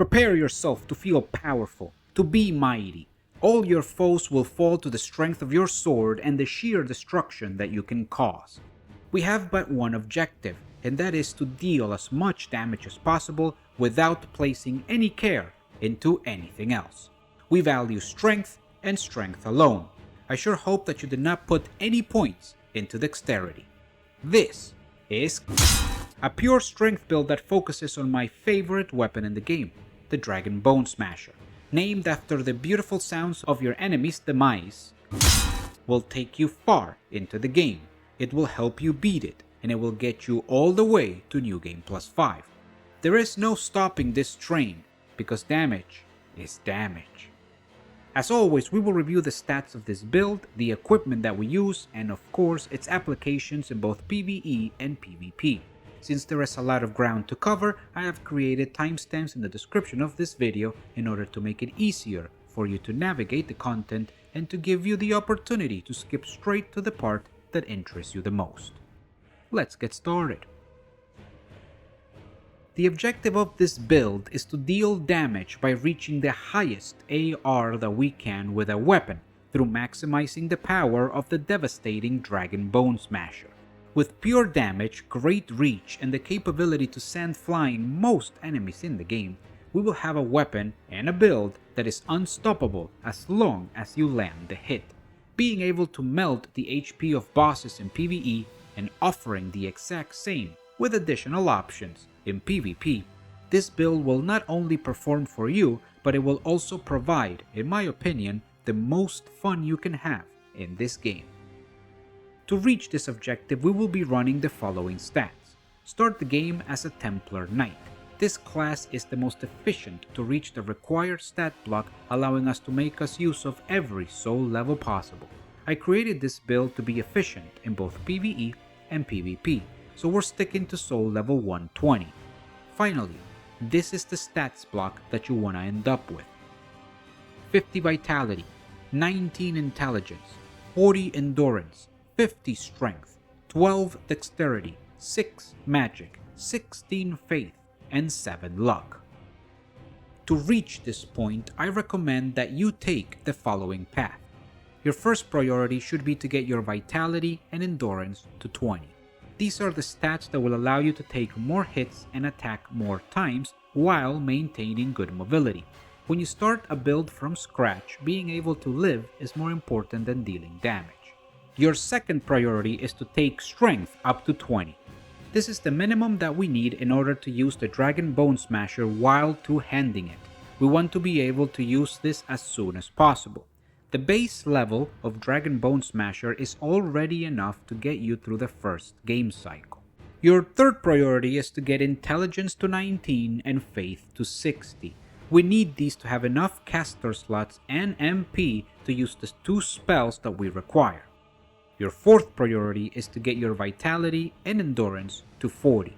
Prepare yourself to feel powerful, to be mighty. All your foes will fall to the strength of your sword and the sheer destruction that you can cause. We have but one objective, and that is to deal as much damage as possible without placing any care into anything else. We value strength and strength alone. I sure hope that you did not put any points into dexterity. This is a pure strength build that focuses on my favorite weapon in the game, the Dragon Bone Smasher. Named after the beautiful sounds of your enemy's demise, will take you far into the game. It will help you beat it, and it will get you all the way to New Game Plus 5. There is no stopping this train, because damage is damage. As always, we will review the stats of this build, the equipment that we use, and of course its applications in both PvE and PvP. Since there is a lot of ground to cover, I have created timestamps in the description of this video in order to make it easier for you to navigate the content and to give you the opportunity to skip straight to the part that interests you the most. Let's get started. The objective of this build is to deal damage by reaching the highest AR that we can with a weapon through maximizing the power of the devastating Dragon Bone Smasher. With pure damage, great reach, and the capability to send flying most enemies in the game, we will have a weapon and a build that is unstoppable as long as you land the hit. Being able to melt the HP of bosses in PvE and offering the exact same with additional options in PvP, this build will not only perform for you, but it will also provide, in my opinion, the most fun you can have in this game. To reach this objective, we will be running the following stats. Start the game as a Templar Knight. This class is the most efficient to reach the required stat block, allowing us to make use of every soul level possible. I created this build to be efficient in both PvE and PvP, so we're sticking to soul level 120. Finally, this is the stats block that you want to end up with. 50 Vitality, 19 Intelligence, 40 Endurance, 50 Strength, 12 Dexterity, 6 Magic, 16 Faith, and 7 Luck. To reach this point, I recommend that you take the following path. Your first priority should be to get your Vitality and Endurance to 20. These are the stats that will allow you to take more hits and attack more times while maintaining good mobility. When you start a build from scratch, being able to live is more important than dealing damage. Your second priority is to take Strength up to 20. This is the minimum that we need in order to use the Dragon Bone Smasher while two-handing it. We want to be able to use this as soon as possible. The base level of Dragon Bone Smasher is already enough to get you through the first game cycle. Your third priority is to get Intelligence to 19 and Faith to 60. We need these to have enough caster slots and MP to use the 2 spells that we require. Your fourth priority is to get your Vitality and Endurance to 40.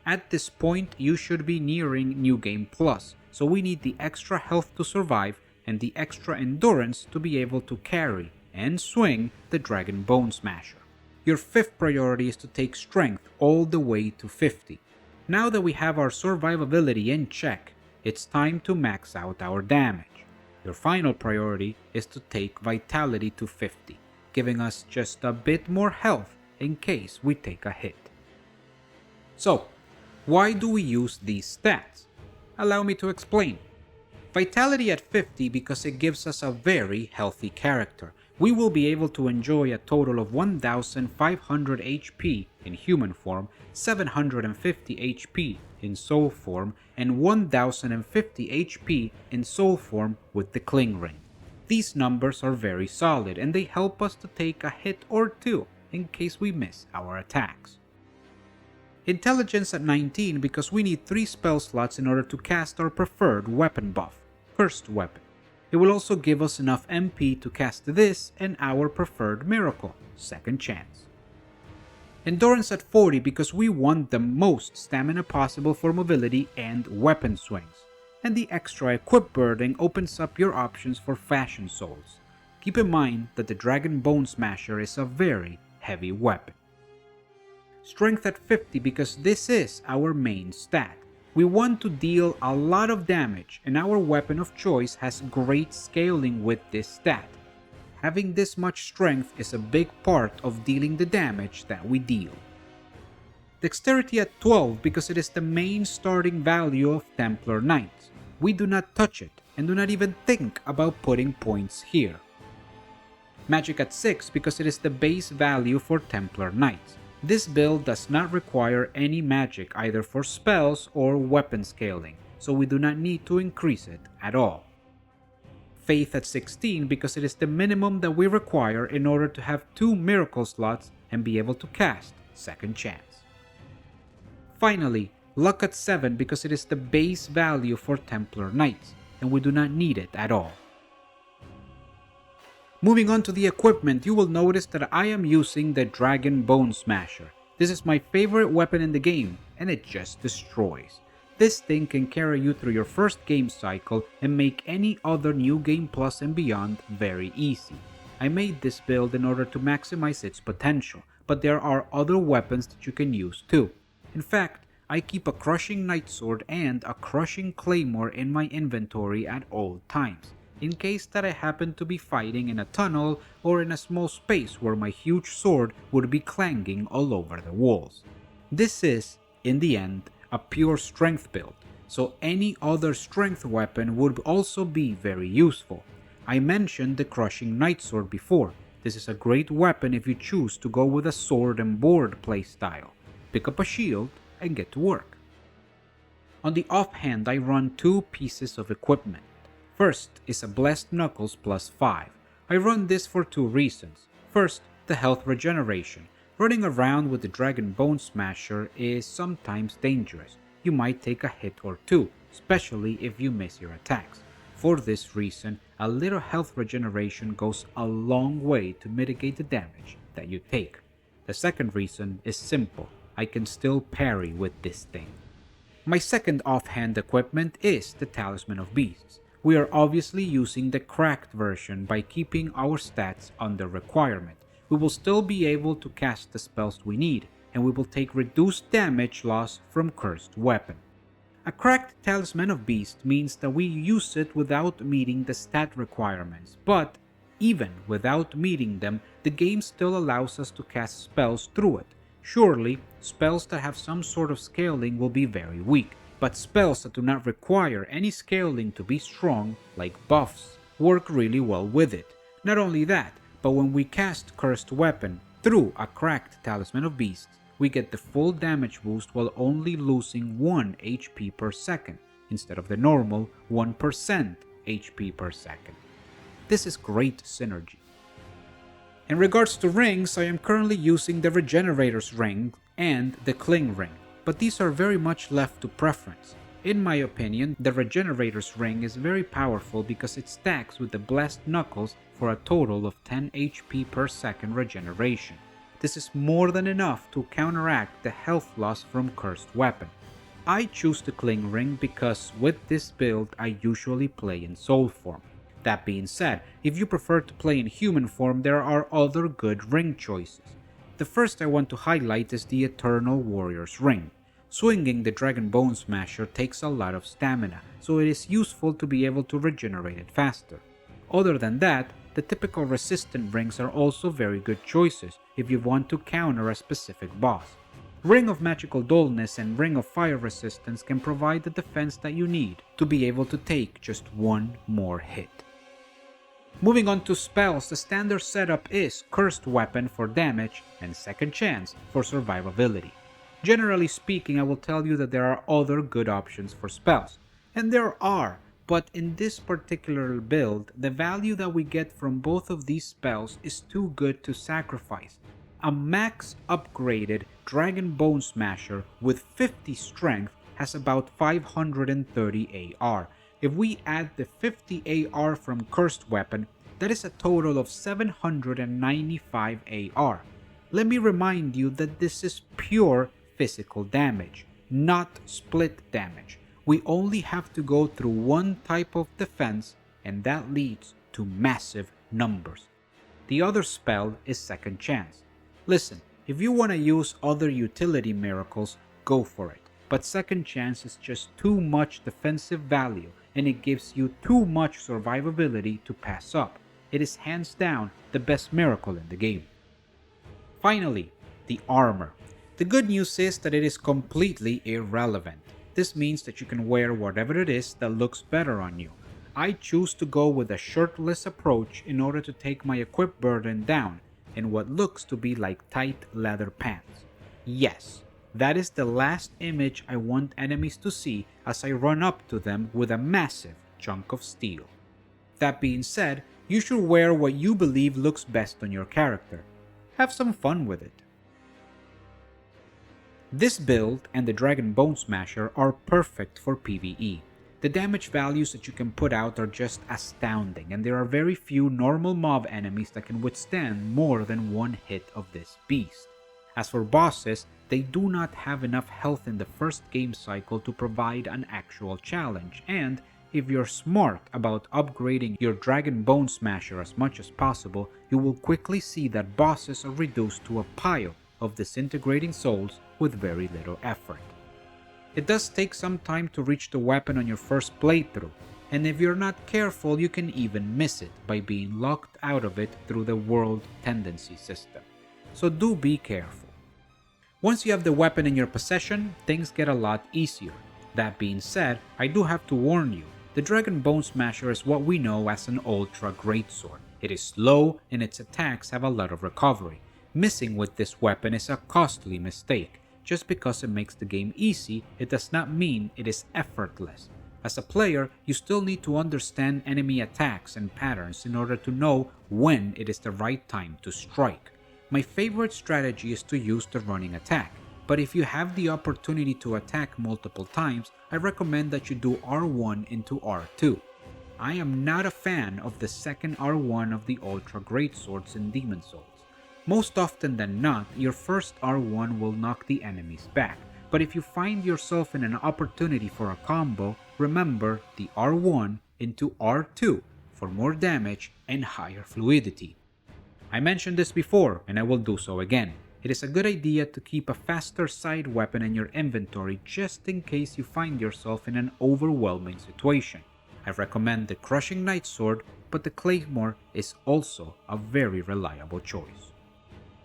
At this point, you should be nearing New Game Plus, so we need the extra health to survive and the extra endurance to be able to carry and swing the Dragon Bone Smasher. Your fifth priority is to take Strength all the way to 50. Now that we have our survivability in check, it's time to max out our damage. Your final priority is to take Vitality to 50, giving us just a bit more health in case we take a hit. So, why do we use these stats? Allow me to explain. Vitality at 50 because it gives us a very healthy character. We will be able to enjoy a total of 1500 HP in human form, 750 HP in soul form, and 1050 HP in soul form with the Cling Ring. These numbers are very solid and they help us to take a hit or two in case we miss our attacks. Intelligence at 19 because we need 3 spell slots in order to cast our preferred weapon buff, Cursed Weapon. It will also give us enough MP to cast this and our preferred miracle, Second Chance. Endurance at 40 because we want the most stamina possible for mobility and weapon swings. And the extra equip burden opens up your options for Fashion Souls. Keep in mind that the Dragon Bone Smasher is a very heavy weapon. Strength at 50 because this is our main stat. We want to deal a lot of damage, and our weapon of choice has great scaling with this stat. Having this much strength is a big part of dealing the damage that we deal. Dexterity at 12 because it is the main starting value of Templar Knights. We do not touch it and do not even think about putting points here. Magic at 6 because it is the base value for Templar Knights. This build does not require any magic either for spells or weapon scaling, so we do not need to increase it at all. Faith at 16 because it is the minimum that we require in order to have 2 miracle slots and be able to cast Second Chance. Finally, Luck at 7 because it is the base value for Templar Knights, and we do not need it at all. Moving on to the equipment, you will notice that I am using the Dragon Bone Smasher. This is my favorite weapon in the game, and it just destroys. This thing can carry you through your first game cycle and make any other New Game Plus and beyond very easy. I made this build in order to maximize its potential, but there are other weapons that you can use too. In fact, I keep a Crushing Nightsword and a Crushing Claymore in my inventory at all times, in case that I happen to be fighting in a tunnel or in a small space where my huge sword would be clanging all over the walls. This is, in the end, a pure strength build, so any other strength weapon would also be very useful. I mentioned the Crushing Nightsword before. This is a great weapon if you choose to go with a sword and board playstyle. Pick up a shield and get to work. On the offhand, I run 2 pieces of equipment. First is a Blessed Knuckles plus 5. I run this for 2 reasons. First, the health regeneration. Running around with the Dragon Bone Smasher is sometimes dangerous. You might take a hit or 2, especially if you miss your attacks. For this reason, a little health regeneration goes a long way to mitigate the damage that you take. The second reason is simple. I can still parry with this thing. My second offhand equipment is the Talisman of Beasts. We are obviously using the cracked version by keeping our stats under requirement. We will still be able to cast the spells we need, and we will take reduced damage loss from cursed weapon. A cracked Talisman of Beast means that we use it without meeting the stat requirements, but even without meeting them, the game still allows us to cast spells through it. Surely, spells that have some sort of scaling will be very weak, but spells that do not require any scaling to be strong, like buffs, work really well with it. Not only that, but when we cast Cursed Weapon through a cracked Talisman of Beasts, we get the full damage boost while only losing 1 HP per second, instead of the normal 1% HP per second. This is great synergy. In regards to rings, I am currently using the Regenerator's Ring and the Cling Ring, but these are very much left to preference. In my opinion, the Regenerator's Ring is very powerful because it stacks with the Blessed Knuckles for a total of 10 HP per second regeneration. This is more than enough to counteract the health loss from Cursed Weapon. I choose the Cling Ring because with this build I usually play in Soul form. That being said, if you prefer to play in human form, there are other good ring choices. The first I want to highlight is the Eternal Warrior's Ring. Swinging the Dragon Bone Smasher takes a lot of stamina, so it is useful to be able to regenerate it faster. Other than that, the typical resistant rings are also very good choices if you want to counter a specific boss. Ring of Magical Dullness and Ring of Fire Resistance can provide the defense that you need to be able to take just one more hit. Moving on to spells, the standard setup is Cursed Weapon for damage and Second Chance for survivability. Generally speaking, I will tell you that there are other good options for spells, and there are, but in this particular build, the value that we get from both of these spells is too good to sacrifice. A max upgraded Dragon Bone Smasher with 50 strength has about 530 AR. If we add the 50 AR from Cursed Weapon, that is a total of 795 AR. Let me remind you that this is pure physical damage, not split damage. We only have to go through one type of defense, and that leads to massive numbers. The other spell is Second Chance. Listen, if you want to use other utility miracles, go for it. but Second Chance is just too much defensive value and it gives you too much survivability to pass up. It is hands down the best miracle in the game. Finally, the armor. The good news is that it is completely irrelevant. This means that you can wear whatever it is that looks better on you. I choose to go with a shirtless approach in order to take my equip burden down in what looks to be like tight leather pants. Yes, that is the last image I want enemies to see as I run up to them with a massive chunk of steel. That being said, you should wear what you believe looks best on your character. Have some fun with it. This build and the Dragon Bone Smasher are perfect for PvE. The damage values that you can put out are just astounding, and there are very few normal mob enemies that can withstand more than one hit of this beast. As for bosses, they do not have enough health in the first game cycle to provide an actual challenge, and if you're smart about upgrading your Dragon Bone Smasher as much as possible, you will quickly see that bosses are reduced to a pile of disintegrating souls with very little effort. It does take some time to reach the weapon on your first playthrough, and if you're not careful you can even miss it by being locked out of it through the world tendency system. So do be careful. Once you have the weapon in your possession, things get a lot easier. That being said, I do have to warn you, the Dragon Bone Smasher is what we know as an ultra greatsword. It is slow and its attacks have a lot of recovery. Missing with this weapon is a costly mistake. Just because it makes the game easy, it does not mean it is effortless. As a player, you still need to understand enemy attacks and patterns in order to know when it is the right time to strike. My favorite strategy is to use the running attack, but if you have the opportunity to attack multiple times, I recommend that you do R1 into R2. I am not a fan of the second R1 of the Ultra Greatswords in Demon Souls. Most often than not, your first R1 will knock the enemies back, but if you find yourself in an opportunity for a combo, remember the R1 into R2 for more damage and higher fluidity. I mentioned this before and I will do so again. It is a good idea to keep a faster side weapon in your inventory just in case you find yourself in an overwhelming situation. I recommend the Crushing Knight Sword, but the Claymore is also a very reliable choice.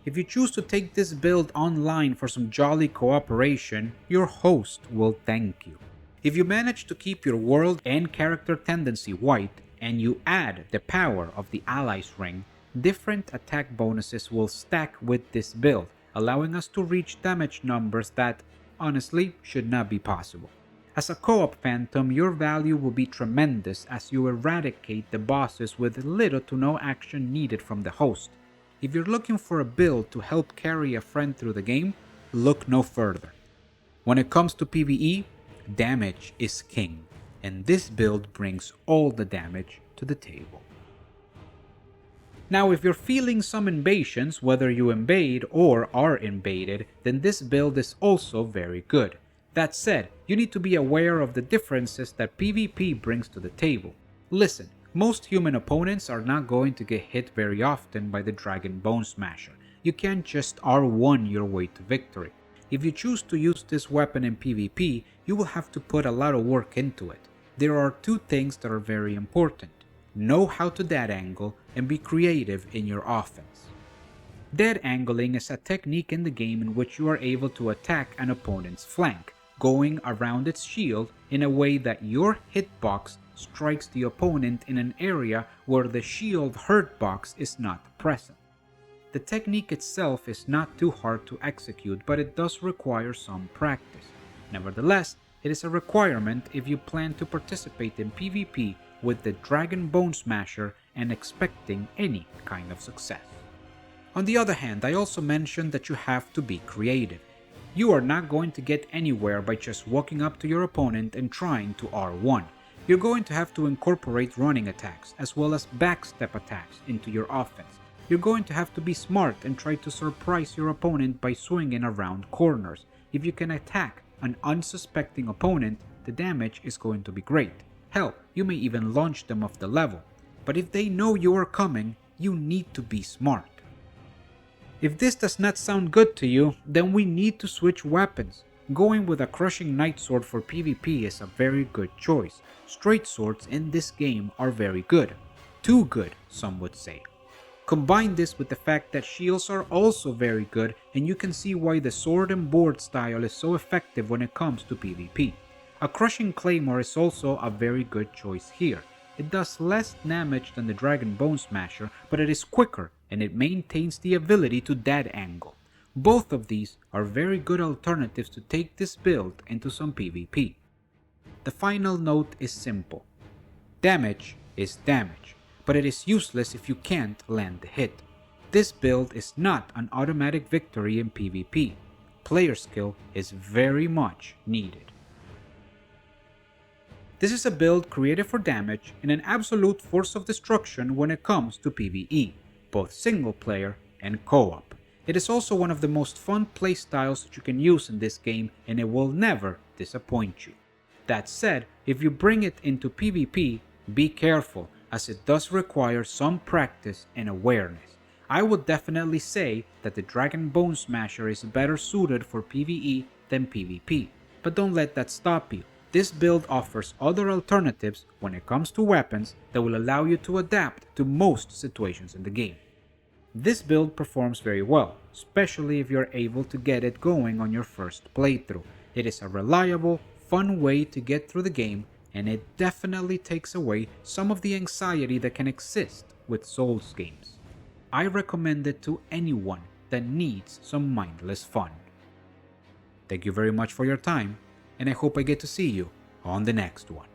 If you choose to take this build online for some jolly cooperation, your host will thank you. If you manage to keep your world and character tendency white, and you add the power of the Allies Ring, different attack bonuses will stack with this build, allowing us to reach damage numbers that, honestly, should not be possible. As a co-op phantom, your value will be tremendous as you eradicate the bosses with little to no action needed from the host. If you're looking for a build to help carry a friend through the game, look no further. When it comes to PvE, damage is king, and this build brings all the damage to the table. Now if you're feeling some invasions, whether you invade or are invaded, then this build is also very good. That said, you need to be aware of the differences that PvP brings to the table. Listen, most human opponents are not going to get hit very often by the Dragon Bone Smasher. You can't just R1 your way to victory. If you choose to use this weapon in PvP, you will have to put a lot of work into it. There are two things that are very important. Know how to dead angle and be creative in your offense. Dead angling is a technique in the game in which you are able to attack an opponent's flank, going around its shield in a way that your hitbox strikes the opponent in an area where the shield hurt box is not present. The technique itself is not too hard to execute, but it does require some practice. Nevertheless, it is a requirement if you plan to participate in PvP with the Dragon Bone Smasher and expecting any kind of success. On the other hand, I also mentioned that you have to be creative. You are not going to get anywhere by just walking up to your opponent and trying to R1. You're going to have to incorporate running attacks as well as backstep attacks into your offense. You're going to have to be smart and try to surprise your opponent by swinging around corners. If you can attack an unsuspecting opponent, the damage is going to be great. Hell, you may even launch them off the level. But if they know you are coming, you need to be smart. If this does not sound good to you, then we need to switch weapons. Going with a crushing knight sword for PvP is a very good choice. Straight swords in this game are very good. Too good, some would say. Combine this with the fact that shields are also very good, and you can see why the sword and board style is so effective when it comes to PvP. A crushing claymore is also a very good choice here. It does less damage than the Dragon Bone Smasher, but it is quicker and it maintains the ability to dead angle. Both of these are very good alternatives to take this build into some PvP. The final note is simple. Damage is damage, but it is useless if you can't land the hit. This build is not an automatic victory in PvP. Player skill is very much needed. This is a build created for damage and an absolute force of destruction when it comes to PvE, both single player and co-op. It is also one of the most fun playstyles that you can use in this game, and it will never disappoint you. That said, if you bring it into PvP, be careful, as it does require some practice and awareness. I would definitely say that the Dragon Bone Smasher is better suited for PvE than PvP, but don't let that stop you. This build offers other alternatives when it comes to weapons that will allow you to adapt to most situations in the game. This build performs very well, especially if you're able to get it going on your first playthrough. It is a reliable, fun way to get through the game, and it definitely takes away some of the anxiety that can exist with Souls games. I recommend it to anyone that needs some mindless fun. Thank you very much for your time, and I hope I get to see you on the next one.